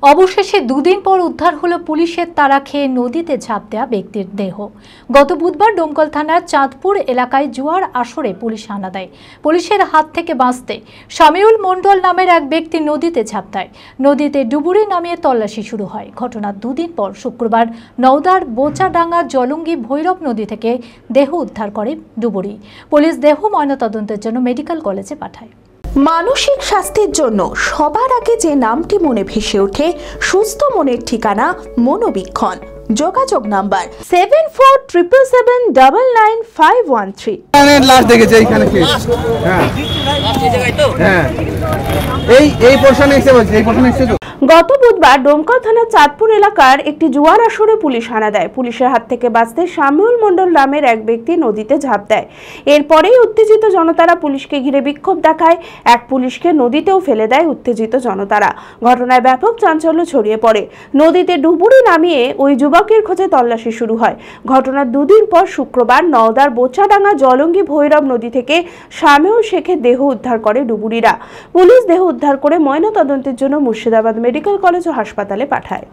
অবশেষে দুদিন পর উদ্ধার হলো পুলিশের তাড়া খেয়ে নদীতে ঝাঁপ দেওয়া ব্যক্তির দেহ। গত বুধবার ডোমকল থানার চাঁদপুর এলাকায় জুয়ার আসরে পুলিশ হানা দেয়। পুলিশের হাত থেকে বাঁচতে শামিউল মণ্ডল নামের এক ব্যক্তি নদীতে ঝাঁপ দেয়। নদীতে ডুবুরি নামিয়ে তল্লাশি শুরু হয়। ঘটনার দুদিন পর শুক্রবার নওদার বোচাডাঙ্গা জলঙ্গি ভৈরব নদী থেকে দেহ উদ্ধার করে ডুবুরি। পুলিশ দেহ ময়নাতদন্তের জন্য মেডিকেল কলেজে পাঠায়। মানসিক স্বাস্থ্যের জন্য সবার আগে যে নামটি মনে ভেসে ওঠে, সুস্থ মনের ঠিকানা মনোবীক্ষণ। যোগাযোগ নাম্বার 7477799513। লাশ দেখেছে এইখানে কি? হ্যাঁ হ্যাঁ, এই পোরশনে এসে বলছে, এই পোরশনে এসে। গত বুধবার ডোমকল থানার চাঁদপুর এলাকার একটি জুয়ার আসরে পুলিশ হানা দেয়। পুলিশের হাত থেকে বাঁচতে শামিউল মণ্ডল নামের এক ব্যক্তি নদীতে ঝাঁপ দেয়। এরপরেই উত্তেজিত জনতারা পুলিশকে ঘিরে বিক্ষোভ দেখায়। এক পুলিশকে নদীতেও ফেলে দেয় উত্তেজিত জনতারা। ঘটনায় ব্যাপক চাঞ্চল্য ছড়িয়ে পড়ে। নদীতে ডুবুরি নামিয়ে ওই যুবকের খোঁজে তল্লাশি শুরু হয়। ঘটনার দুদিন পর শুক্রবার নওদার বোচাডাঙ্গা জলঙ্গি ভৈরব নদী থেকে শামিউল শেখের দেহ উদ্ধার করে ডুবুরিরা। পুলিশ দেহ উদ্ধার করে ময়নাতদন্তের জন্য মুর্শিদাবাদ মেডিকেল কলেজ ও হাসপাতালে পাঠায়।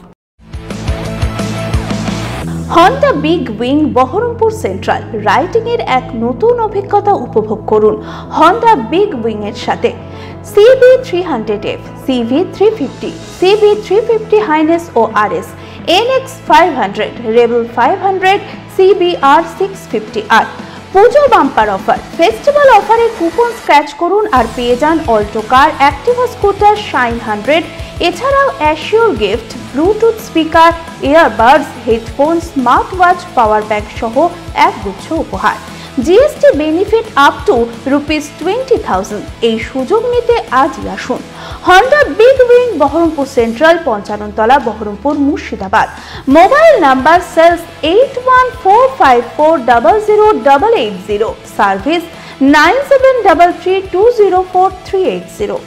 Honda big wing Baharampur central riding এর এক নতুন অভিজ্ঞতা উপভোগ করুন হন্ডা বিগ উইং এর সাথে। CB300F, CV350, CB350 হাইনেস ও RS, NX 500, Rebel 500, CBR 650R। Puja bumper offer, festival অফারে কুপন স্ক্র্যাচ করুন আর পেয়ে যান Alto car, Activa scooter, Shine 100। এছাড়াও assured gift, bluetooth speaker, earbuds, headphone, smart watch, power bank সহ একগুচ্ছ উপহার। GST benefit up to ₹20,000। এই সুযোগ নিতে আজই আসুন Honda big wing Baharampur central, 55 তলা, Baharampur, Murshidabad. Mobile number sales 8145400880, service 9733204380।